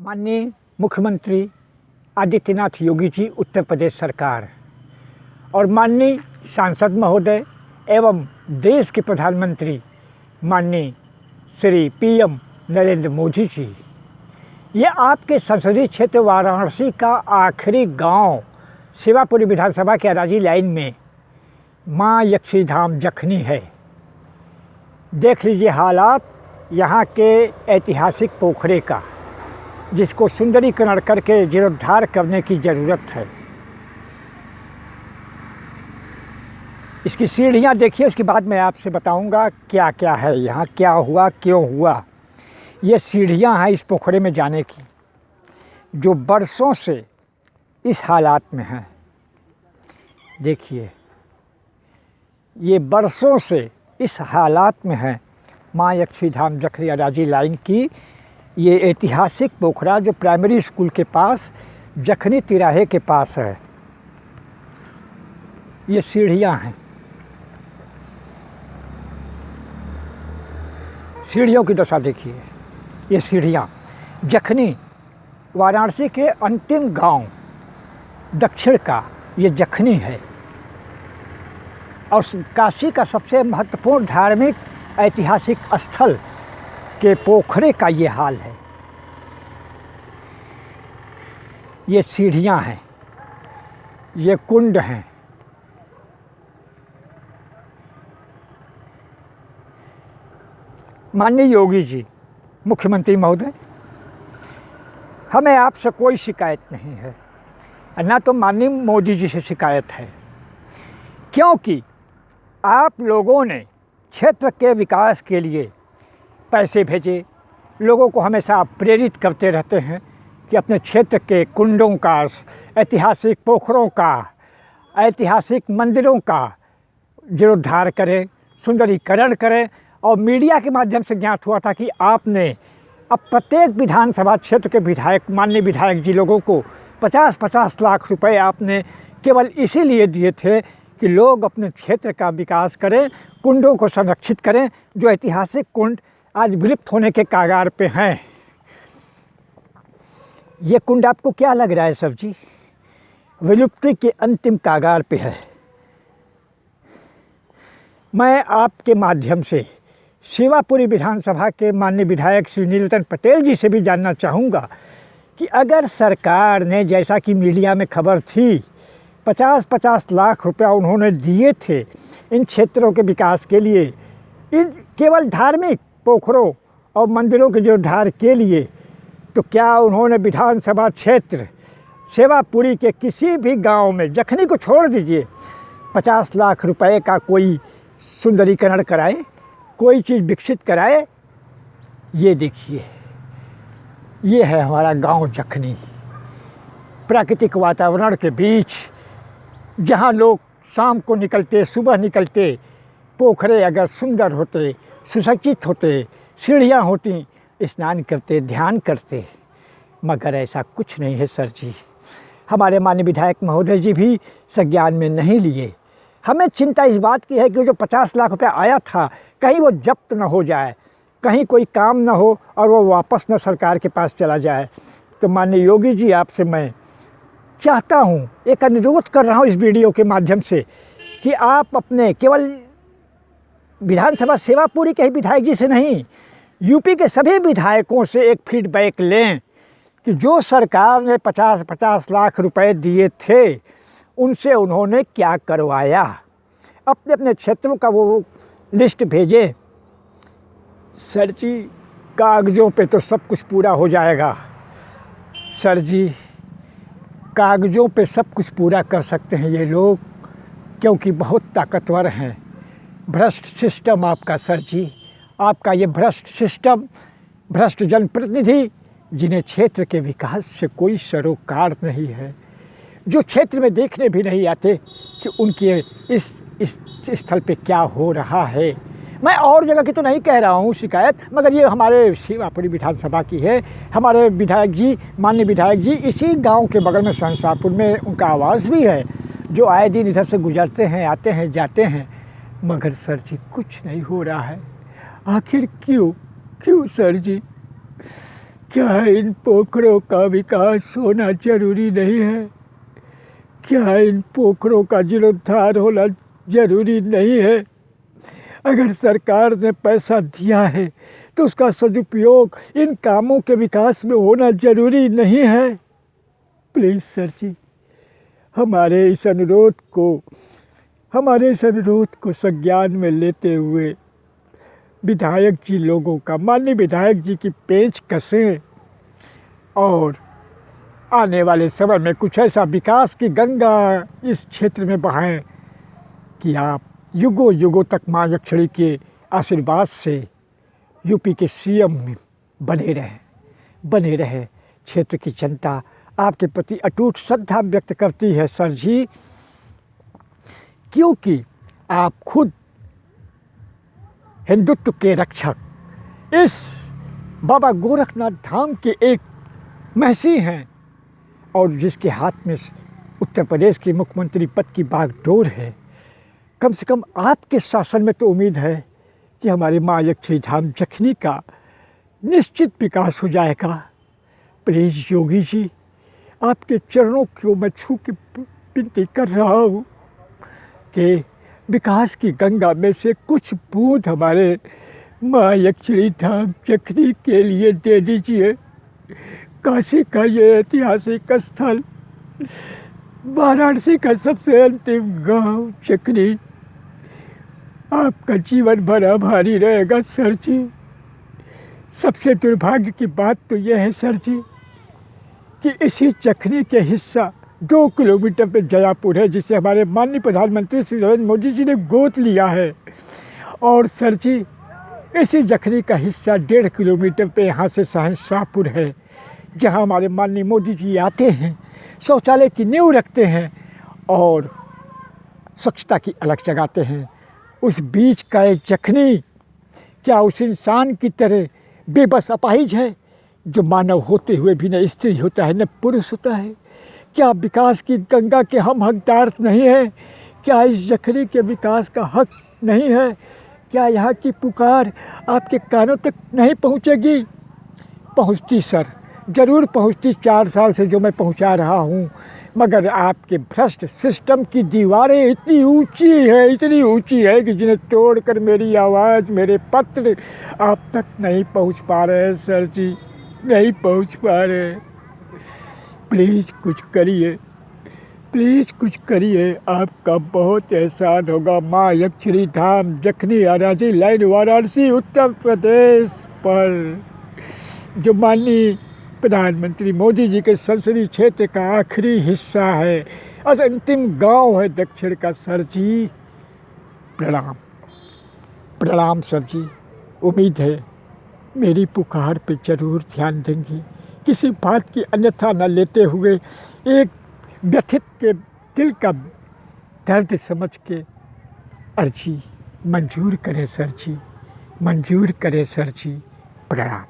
माननीय मुख्यमंत्री आदित्यनाथ योगी जी उत्तर प्रदेश सरकार और माननीय सांसद महोदय एवं देश के प्रधानमंत्री माननीय श्री पीएम नरेंद्र मोदी जी, ये आपके संसदीय क्षेत्र वाराणसी का आखिरी गांव सेवापुरी विधानसभा के अराजी लाइन में मां यक्षी धाम जखनी है। देख लीजिए हालात यहाँ के ऐतिहासिक पोखरे का, जिसको सुंदरीकरण करके जीर्णोद्धार करने की ज़रूरत है। इसकी सीढ़ियाँ देखिए, उसके बाद मैं आपसे बताऊंगा क्या क्या है यहाँ, क्या हुआ, क्यों हुआ। ये सीढ़ियाँ हैं इस पोखरे में जाने की, जो बरसों से इस हालात में हैं। देखिए, ये बरसों से इस हालात में है मां यक्षी धाम जखनी अराजी लाइन की। ये ऐतिहासिक पोखरा जो प्राइमरी स्कूल के पास जखनी तिराहे के पास है। ये सीढ़ियाँ हैं, सीढ़ियों की दशा देखिए। ये सीढ़ियाँ जखनी वाराणसी के अंतिम गांव दक्षिण का ये जखनी है और काशी का सबसे महत्वपूर्ण धार्मिक ऐतिहासिक स्थल के पोखरे का ये हाल है। ये सीढ़ियाँ हैं, ये कुंड हैं। माननीय योगी जी मुख्यमंत्री महोदय, हमें आपसे कोई शिकायत नहीं है, ना तो माननीय मोदी जी से शिकायत है, क्योंकि आप लोगों ने क्षेत्र के विकास के लिए पैसे भेजे। लोगों को हमेशा आप प्रेरित करते रहते हैं कि अपने क्षेत्र के कुंडों का, ऐतिहासिक पोखरों का, ऐतिहासिक मंदिरों का जीर्णोद्धार करें, सुंदरीकरण करें। और मीडिया के माध्यम से ज्ञात हुआ था कि आपने अब प्रत्येक विधानसभा क्षेत्र के विधायक, माननीय विधायक जी लोगों को 50-50 लाख रुपए आपने केवल इसीलिए दिए थे कि लोग अपने क्षेत्र का विकास करें, कुंडों को संरक्षित करें, जो ऐतिहासिक कुंड आज विलुप्त होने के कगार पे हैं। ये कुंड आपको क्या लग रहा है सर जी? विलुप्ति के अंतिम कगार पे है। मैं आपके माध्यम से सेवापुरी विधानसभा के माननीय विधायक श्री नीलतन पटेल जी से भी जानना चाहूँगा कि अगर सरकार ने, जैसा कि मीडिया में खबर थी, 50-50 लाख रुपया उन्होंने दिए थे इन क्षेत्रों के विकास के लिए, इन केवल धार्मिक पोखरों और मंदिरों के जीर्णोद्धार के लिए, तो क्या उन्होंने विधानसभा क्षेत्र सेवापुरी के किसी भी गांव में, जखनी को छोड़ दीजिए, 50 लाख रुपए का कोई सुंदरीकरण कराए, कोई चीज़ विकसित कराए? ये देखिए, ये है हमारा गांव जखनी, प्राकृतिक वातावरण के बीच, जहाँ लोग शाम को निकलते, सुबह निकलते, पोखरे अगर सुंदर होते, सुसज्जित होते, सीढ़ियाँ होती, स्नान करते, ध्यान करते, मगर ऐसा कुछ नहीं है सर जी। हमारे माननीय विधायक महोदय जी भी संज्ञान में नहीं लिए। हमें चिंता इस बात की है कि जो 50 लाख रुपया आया था, कहीं वो जब्त न हो जाए, कहीं कोई काम न हो और वो वापस न सरकार के पास चला जाए। तो माननीय योगी जी, आपसे मैं चाहता हूँ, एक अनुरोध कर रहा हूँ इस वीडियो के माध्यम से, कि आप अपने केवल विधानसभा सेवापुरी के ही विधायक जी से नहीं, यूपी के सभी विधायकों से एक फीडबैक लें कि जो सरकार ने 50-50 लाख रुपए दिए थे, उनसे उन्होंने क्या करवाया। अपने अपने क्षेत्रों का वो लिस्ट भेजें। सर जी, कागज़ों पे तो सब कुछ पूरा हो जाएगा सर जी, कागज़ों पे सब कुछ पूरा कर सकते हैं ये लोग, क्योंकि बहुत ताकतवर हैं। भ्रष्ट सिस्टम आपका सर जी, आपका ये भ्रष्ट सिस्टम, भ्रष्ट जनप्रतिनिधि, जिन्हें क्षेत्र के विकास से कोई सरोकार नहीं है, जो क्षेत्र में देखने भी नहीं आते कि उनके इस स्थल पे क्या हो रहा है। मैं और जगह की तो नहीं कह रहा हूँ शिकायत, मगर ये हमारे सेवापुरी विधानसभा की है। हमारे विधायक जी, माननीय विधायक जी, इसी गांव के बगल में सहनशाहपुर में उनका आवास भी है, जो आए दिन इधर से गुजरते हैं, आते हैं, जाते हैं, मगर सर जी कुछ नहीं हो रहा है। आखिर क्यों सर जी? क्या इन पोखरों का विकास होना जरूरी नहीं है? क्या इन पोखरों का जीर्णोद्धार होना जरूरी नहीं है? अगर सरकार ने पैसा दिया है तो उसका सदुपयोग इन कामों के विकास में होना जरूरी नहीं है? प्लीज़ सर जी, हमारे इस अनुरोध को संज्ञान में लेते हुए विधायक जी लोगों का, माननीय विधायक जी की पेंच कसें और आने वाले समय में कुछ ऐसा विकास की गंगा इस क्षेत्र में बहाएं कि आप युगों युगों तक माँ यक्षिणी के आशीर्वाद से यूपी के सीएम बने रहें। क्षेत्र की जनता आपके प्रति अटूट श्रद्धा व्यक्त करती है सर जी, क्योंकि आप खुद हिंदुत्व के रक्षक, इस बाबा गोरखनाथ धाम के एक महसी हैं और जिसके हाथ में उत्तर प्रदेश के मुख्यमंत्री पद की बागडोर है। कम से कम आपके शासन में तो उम्मीद है कि हमारे माँ यक्षिणी धाम जखनी का निश्चित विकास हो जाएगा। प्लीज़ योगी जी, आपके चरणों को मैं छू के विनती कर रहा हूँ कि विकास की गंगा में से कुछ बूंद हमारे माँ यक्षिणी धाम जखनी के लिए दे दीजिए। काशी का ये ऐतिहासिक स्थल, वाराणसी का सबसे अंतिम गांव जखनी आपका जीवन भर भारी रहेगा सर जी। सबसे दुर्भाग्य की बात तो यह है सर जी कि इसी जखनी के हिस्सा 2 किलोमीटर पे जयापुर है, जिसे हमारे माननीय प्रधानमंत्री श्री नरेंद्र मोदी जी ने गोद लिया है। और सर जी, इसी जखनी का हिस्सा 1.5 किलोमीटर पे यहाँ से शहंशाहपुर है, जहाँ हमारे माननीय मोदी जी आते हैं, शौचालय की नींव रखते हैं और स्वच्छता की अलख जगाते हैं। उस बीच का ये जखनी क्या उस इंसान की तरह बेबस अपाहिज है जो मानव होते हुए भी न स्त्री होता है न पुरुष होता है? क्या विकास की गंगा के हम हकदार नहीं हैं? क्या इस जखनी के विकास का हक नहीं है? क्या यहाँ की पुकार आपके कानों तक नहीं पहुँचेगी? पहुँचती सर, ज़रूर पहुँचती। 4 साल से जो मैं पहुँचा रहा हूँ, मगर आपके भ्रष्ट सिस्टम की दीवारें इतनी ऊंची है कि जिन्हें तोड़कर मेरी आवाज़, मेरे पत्र आप तक नहीं पहुँच पा रहे हैं सर जी, नहीं पहुँच पा रहे। प्लीज़ कुछ करिए, प्लीज़ कुछ करिए, आपका बहुत एहसान होगा। माँ यक्षिणी धाम जखनी अराजी लाइन वाराणसी उत्तर प्रदेश पर, जो माननीय प्रधानमंत्री मोदी जी के संसदीय क्षेत्र का आखिरी हिस्सा है और अंतिम गांव है दक्षिण का सर जी। प्रणाम, प्रणाम सर जी। उम्मीद है मेरी पुकार पे ज़रूर ध्यान देंगी, किसी बात की अन्यथा न लेते हुए एक व्यथित के दिल का दर्द समझ के अर्जी मंजूर करें सर जी, मंजूर करें सर जी। प्रणाम।